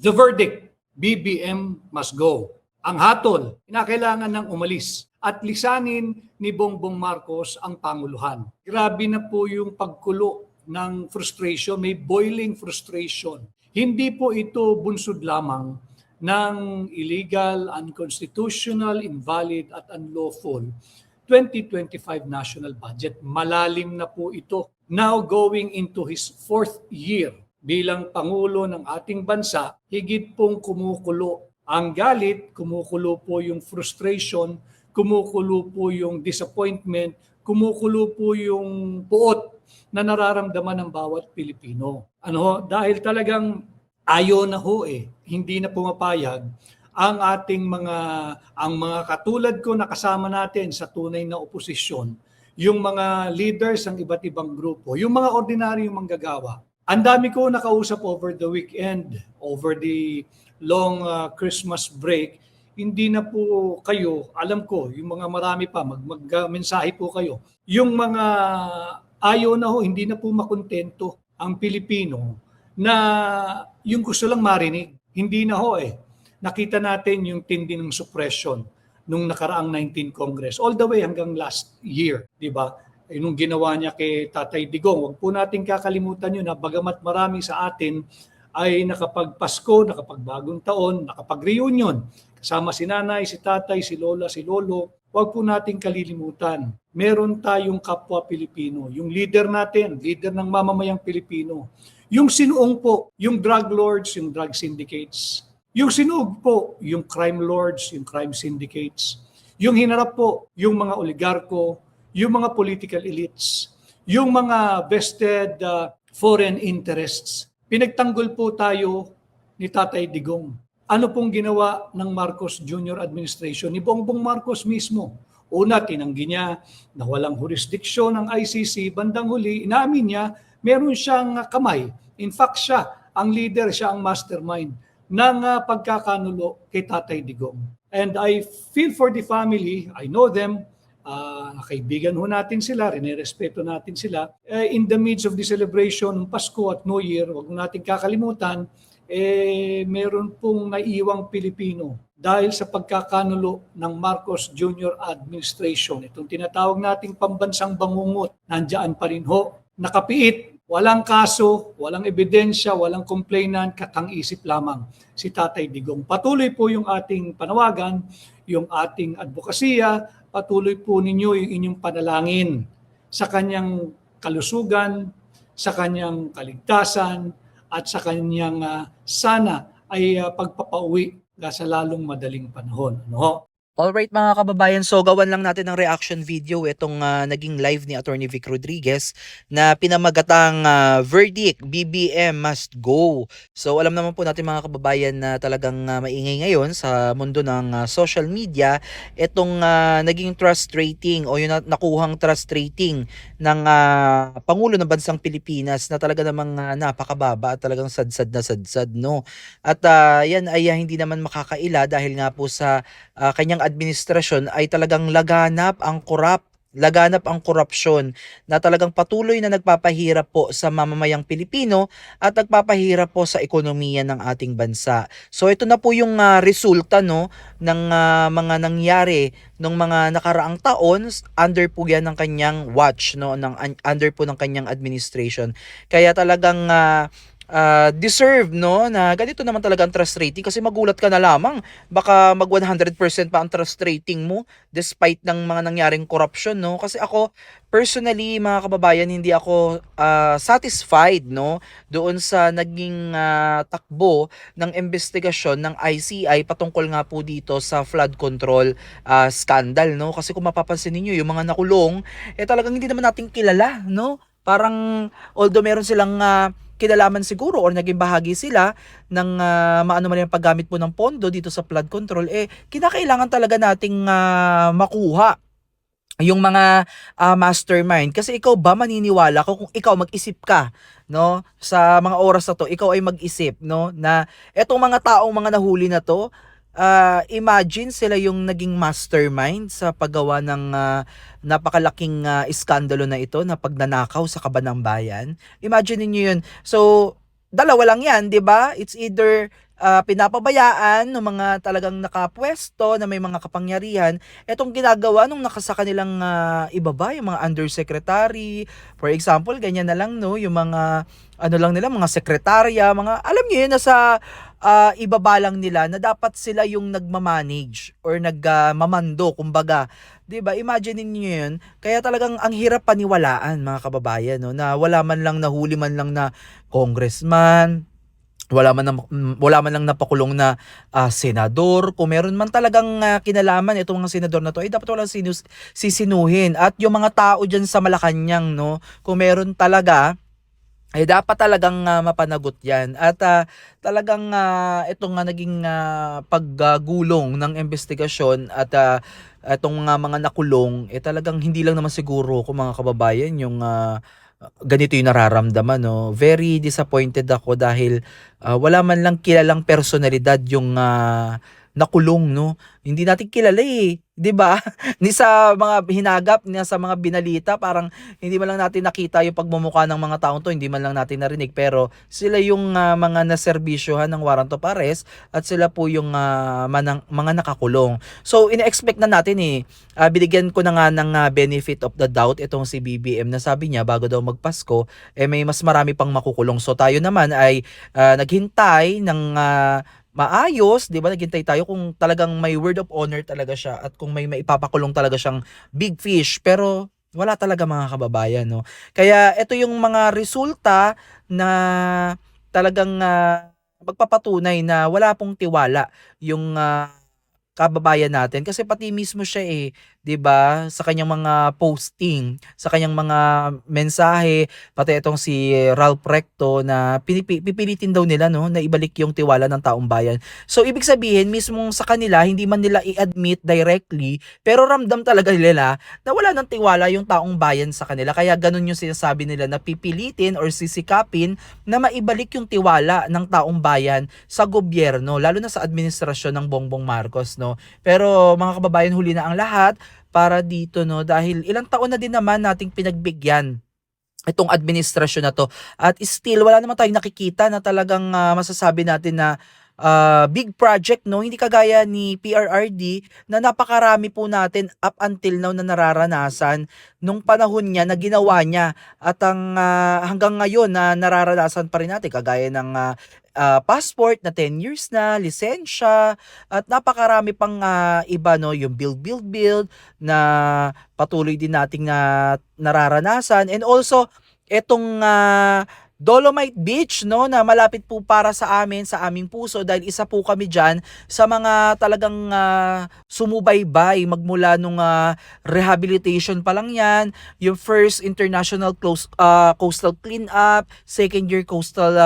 The verdict, BBM must go. Ang hatol, kinakailangan ng umalis at lisanin ni Bongbong Marcos ang Panguluhan. Grabe na po yung pagkulo ng frustration, may boiling frustration. Hindi po ito bunsod lamang ng illegal, unconstitutional, invalid at unlawful 2025 national budget. Malalim na po ito. Now going into his 4th year bilang Pangulo ng ating bansa, higit pong kumukulo ang galit, kumukulo po yung frustration, kumukulo po yung disappointment, kumukulo po yung puot na nararamdaman ng bawat Pilipino. Dahil talagang ayaw na ho hindi na pumapayag ang ating mga katulad ko na kasama natin sa tunay na oposisyon, yung mga leaders ng iba't ibang grupo, yung mga ordinaryong manggagawa. Ang dami ko nakausap over the weekend, over the long Christmas break. Hindi na po kayo, alam ko, yung mga marami pa, mag-mensahe po kayo. Yung mga ayaw na ho, hindi na po makontento ang Pilipino na yung gusto lang marinig. Hindi na ho Nakita natin yung tindi ng suppression nung nakaraang 19 Congress, all the way hanggang last year, di ba? Nung ginawa niya kay Tatay Digong. Huwag po natin kakalimutan yun na bagamat marami sa atin ay nakapagpasko, nakapagbagong taon, nakapag-reunion. Kasama si nanay, si tatay, si lola, si lolo. Huwag po natin kalilimutan. Meron tayong kapwa Pilipino. Yung leader natin, leader ng mamamayang Pilipino. Yung sinuong po, yung drug lords, yung drug syndicates. Yung sinuog po, yung crime lords, yung crime syndicates. Yung hinarap po, yung mga oligarko, yung mga political elites, yung mga vested foreign interests. Pinagtanggol po tayo ni Tatay Digong. Ano pong ginawa ng Marcos Jr. administration, ni Bongbong Marcos mismo? Una, tinanggi niya na walang jurisdiksyon ng ICC. Bandang huli, inamin niya, meron siyang kamay. In fact, siya ang leader, siya ang mastermind ng pagkakanulo kay Tatay Digong. And I feel for the family, I know them, kaibigan ho natin sila, rinerespeto natin sila. In the midst of the celebration ng Pasko at New Year, huwag natin kakalimutan, meron pong naiiwang Pilipino dahil sa pagkakanulo ng Marcos Jr. administration. Itong tinatawag nating pambansang bangungot, nandiyan pa rin ho, nakapiit. Walang kaso, walang ebidensya, walang complainant, katang-isip lamang si Tatay Digong. Patuloy po yung ating panawagan, yung ating advokasya, patuloy po ninyo yung inyong panalangin sa kanyang kalusugan, sa kanyang kaligtasan, at sa kanyang sana ay pagpapauwi sa lalong madaling panahon. Alright mga kababayan, so gawan lang natin ng reaction video itong naging live ni Attorney Vic Rodriguez na pinamagatang verdict, BBM must go. So alam naman po natin mga kababayan na talagang maingay ngayon sa mundo ng social media itong naging trust rating o yung nakuhang trust rating ng Pangulo ng Bansang Pilipinas na talaga namang napakababa at talagang sadsad na sadsad, no? At yan ay hindi naman makakaila dahil nga po sa kanyang administrasyon ay talagang laganap ang korupsyon na talagang patuloy na nagpapahirap po sa mamamayang Pilipino at nagpapahirap po sa ekonomiya ng ating bansa. So ito na po yung resulta ng mga nangyari nung mga nakaraang taon under po yan ng kanyang watch, under po ng kanyang administration. Kaya talagang deserve na ganito naman talaga ang trust rating kasi magulat ka na lamang baka mag 100% pa ang trust rating mo despite ng mga nangyaring corruption, kasi ako personally mga kababayan hindi ako satisfied doon sa naging takbo ng investigasyon ng ICI patungkol nga po dito sa flood control scandal, kasi kung mapapansin niyo yung mga nakulong talagang hindi naman natin kilala, parang although meron silang kinalaman siguro or naging bahagi sila ng maano man yung paggamit po ng pondo dito sa flood control, kinakailangan talaga nating makuha yung mga mastermind. Kasi ikaw ba maniniwala kung ikaw mag-isip ka sa mga oras na to, ikaw ay mag-isip na etong mga taong mga nahuli na to, imagine sila yung naging mastermind sa paggawa ng napakalaking iskandalo na ito na pagnanakaw sa kaban ng bayan. Imagine niyo yun. So dalawa lang yan, 'di ba? It's either pinapabayaan ng mga talagang nakapwesto na may mga kapangyarihan etong ginagawa nung nakasa kanilang ibaba, yung mga undersecretary. For example, ganyan na lang, no, yung mga ano lang nila, mga sekretarya, mga alam niyo yun, nasa ibaba lang nila na dapat sila yung nagmamanage or nagmamando, kumbaga. 'Di ba? Imagine niyo 'yun. Kaya talagang ang hirap paniwalaan, mga kababayan, no, na wala man lang nahuli man lang na congressman, wala man lang napakulong na senador. Kung meron man talagang kinalaman itong mga senador na to, ay dapat walang sisinuhin. At yung mga tao diyan sa Malacanang, no, kung meron talaga, ay dapat talagang mapanagot 'yan. At talagang itong naging paggulong ng investigasyon at itong mga nakulong, talagang hindi lang naman siguro kung mga kababayan yung ganito yung nararamdaman, no. Very disappointed ako dahil wala man lang kilalang personalidad yung nakulong, no. Hindi natin kilala, 'di ba? Ni sa mga hinagap, ni sa mga binalita, parang hindi man lang natin nakita yung pagmumukha ng mga taong 'to, hindi man lang natin narinig, pero sila yung mga naserbisyohan ng warrant of arrest at sila po yung mga nakakulong. So ine-expect na natin, binigyan ko na nga ng benefit of the doubt itong si BBM na sabi niya bago daw magpasko, may mas marami pang makukulong. So tayo naman ay naghintay ng maayos, 'di ba? Naghintay tayo kung talagang may word of honor talaga siya at kung may maipapakulong talaga siyang big fish, pero wala talaga, mga kababayan, no. Kaya ito yung mga resulta na talagang magpapatunay na wala pong tiwala yung kababayan natin, kasi pati mismo siya 'di ba, sa kanyang mga posting, sa kanyang mga mensahe, pati itong si Ralph Recto na pipilitin daw nila, no, na ibalik yung tiwala ng taong bayan. So ibig sabihin mismong sa kanila hindi man nila i-admit directly, pero ramdam talaga nila na wala ng tiwala yung taong bayan sa kanila. Kaya ganun yung sinasabi nila na pipilitin or sisikapin na maibalik yung tiwala ng taong bayan sa gobyerno, lalo na sa administrasyon ng Bongbong Marcos, no. Pero mga kababayan, huli na ang lahat para dito, no, dahil ilang taon na din naman nating pinagbigyan itong administrasyon na to, at still wala naman tayong nakikita na talagang masasabi natin na big project, no, hindi kagaya ni PRRD na napakarami po natin up until now na nararanasan nung panahon niya na ginawa niya, at ang hanggang ngayon na nararanasan pa rin natin, kagaya ng passport na 10 years na, lisensya, at napakarami pang iba, no, yung build na patuloy din nating nararanasan. And also etong Dolomite Beach, no, na malapit po para sa amin, sa aming puso, dahil isa po kami diyan sa mga talagang sumubaybay magmula nung rehabilitation pa lang yan, yung first international coastal cleanup, second year coastal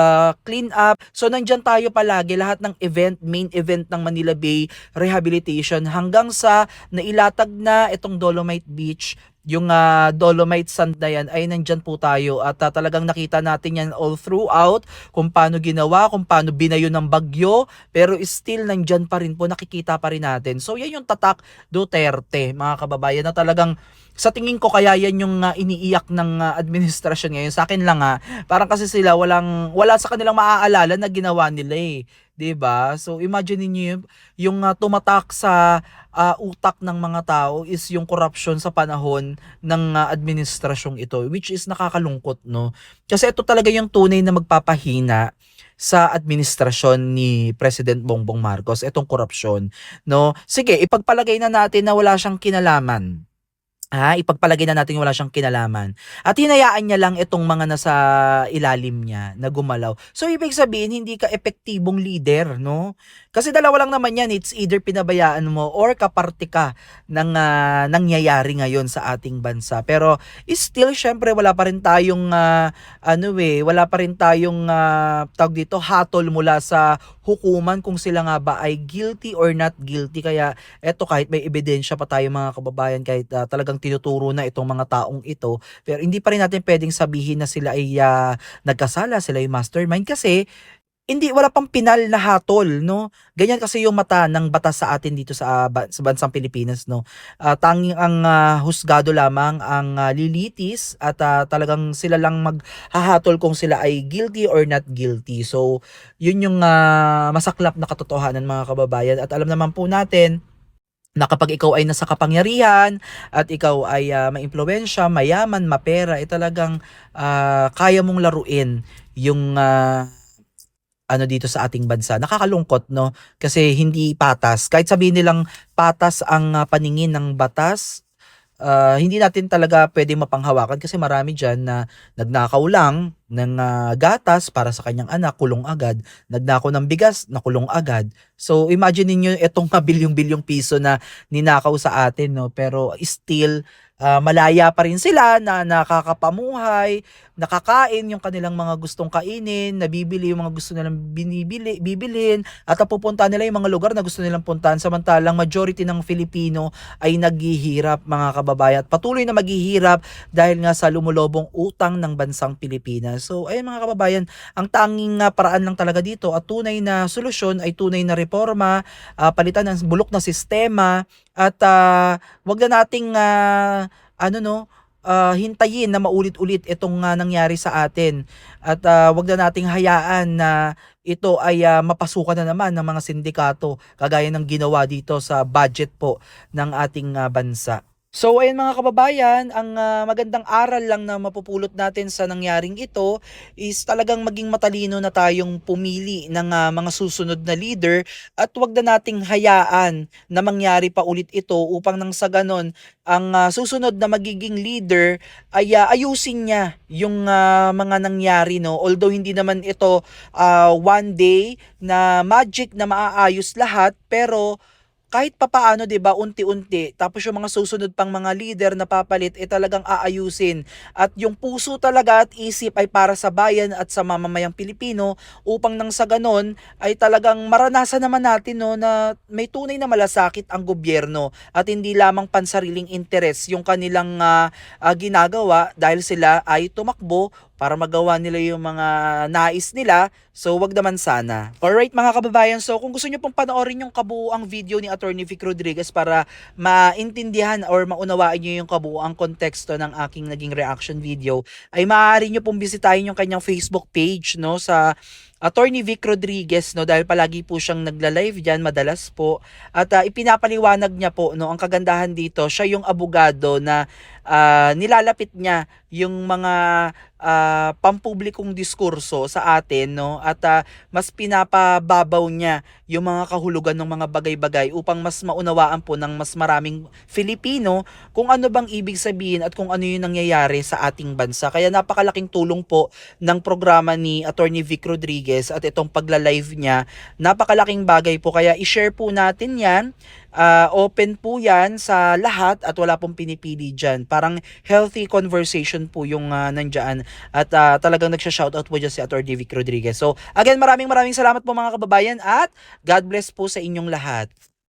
cleanup. So nandyan tayo palagi, lahat ng main event ng Manila Bay rehabilitation, hanggang sa nailatag na itong Dolomite Beach. Yung Dolomite Sand na yan ay nandyan po tayo, at talagang nakita natin yan all throughout, kung paano ginawa, kung paano binayo ng bagyo, pero still nandyan pa rin po, nakikita pa rin natin. So yan yung tatak Duterte, mga kababayan, na talagang sa tingin ko kaya yan yung iniiyak ng administrasyon ngayon. Sa akin lang parang kasi sila wala sa kanilang maaalala na ginawa nila, 'di ba? So imagine niyo yung tumatak sa utak ng mga tao is yung corruption sa panahon ng administrasyong ito, which is nakakalungkot, no? Kasi ito talaga yung tunay na magpapahina sa administrasyon ni President Bongbong Marcos, itong korupsyon, no? Sige, ipagpalagay na natin na wala siyang kinalaman. Ipagpalagay na natin wala siyang kinalaman, at hinayaan niya lang itong mga nasa ilalim niya na gumalaw. So ibig sabihin hindi ka epektibong leader, no? Kasi dalawa lang naman yan, it's either pinabayaan mo or kaparte ka ng nangyayari ngayon sa ating bansa. Pero still syempre wala pa rin tayong wala pa rin tayong tawag dito, hatol mula sa hukuman kung sila nga ba ay guilty or not guilty. Kaya eto, kahit may ebidensya pa tayo, mga kababayan, kahit talagang tinuturo na itong mga taong ito, pero hindi pa rin natin pwedeng sabihin na sila ay nagkasala, sila ay mastermind, kasi hindi, wala pang pinal na hatol, no? Ganyan kasi yung mata ng batas sa atin dito sa bansang Pilipinas, no? Tanging ang husgado lamang ang lilitis at talagang sila lang maghahatol kung sila ay guilty or not guilty. So, yun yung masaklap na katotohanan, mga kababayan. At alam naman po natin na kapag ikaw ay nasa kapangyarihan at ikaw ay maimpluwensya, mayaman, mapera, talagang kaya mong laruin yung ano dito sa ating bansa. Nakakalungkot, no? Kasi hindi patas. Kahit sabihin nilang patas ang paningin ng batas, hindi natin talaga pwede mapanghawakan kasi marami dyan na nagnakaw lang ng gatas para sa kanyang anak, kulong agad. Nagnakaw ng bigas, nakulong agad. So imagine niyo itong bilyong-bilyong piso na ninakaw sa atin, no? Pero still, malaya pa rin sila na nakakapamuhay, nakakain yung kanilang mga gustong kainin, nabibili yung mga gusto nilang bibilhin, at napupunta nila yung mga lugar na gusto nilang puntahan, samantalang majority ng Filipino ay naghihirap, mga kababayan, at patuloy na maghihirap dahil nga sa lumulobong utang ng bansang Pilipinas. So ayun, mga kababayan, ang tanging paraan lang talaga dito at tunay na solusyon ay tunay na reforma, palitan ng bulok na sistema, at wag na nating hintayin na maulit-ulit itong nangyari sa atin, at wag na nating hayaan na ito ay mapasukan na naman ng mga sindikato kagaya ng ginawa dito sa budget po ng ating bansa. So ayun, mga kababayan, ang magandang aral lang na mapupulot natin sa nangyaring ito is talagang maging matalino na tayong pumili ng mga susunod na leader, at wag na nating hayaan na mangyari pa ulit ito upang nang sa ganon ang susunod na magiging leader ay ayusin niya yung mga nangyari, no? Although hindi naman ito one day na magic na maaayos lahat, pero kahit papaano, 'di ba, unti-unti, tapos yung mga susunod pang mga leader na papalit talagang aayusin, at yung puso talaga at isip ay para sa bayan at sa mamamayang Pilipino, upang nang sa ganon ay talagang maranasan naman natin, no, na may tunay na malasakit ang gobyerno at hindi lamang pansariling interes yung kanilang ginagawa dahil sila ay tumakbo para magawa nila yung mga nais nila. So wag naman sana. Alright, mga kababayan, so kung gusto nyo pong panoorin yung kabuuang video ni Attorney Vic Rodriguez para maintindihan or maunawaan nyo yung kabuuang konteksto ng aking naging reaction video, ay maaari nyo pong bisitahin yung kanyang Facebook page, no, sa Attorney Vic Rodriguez, no, dahil palagi po siyang nagla-live diyan madalas po, at ipinapaliwanag niya po, no, ang kagandahan dito, siya yung abogado na nilalapit niya yung mga pampublikong diskurso sa atin, no, at mas pinapababaw niya yung mga kahulugan ng mga bagay-bagay upang mas maunawaan po ng mas maraming Filipino kung ano bang ibig sabihin at kung ano yung nangyayari sa ating bansa. Kaya napakalaking tulong po ng programa ni Attorney Vic Rodriguez at itong pagla-live niya. Napakalaking bagay po, kaya i-share po natin yan. Open po yan sa lahat at wala pong pinipili dyan. Parang healthy conversation po yung nandyan, at talagang nagsha-shoutout po dyan si Atty. Vic Rodriguez. So again, maraming salamat po, mga kababayan, at God bless po sa inyong lahat.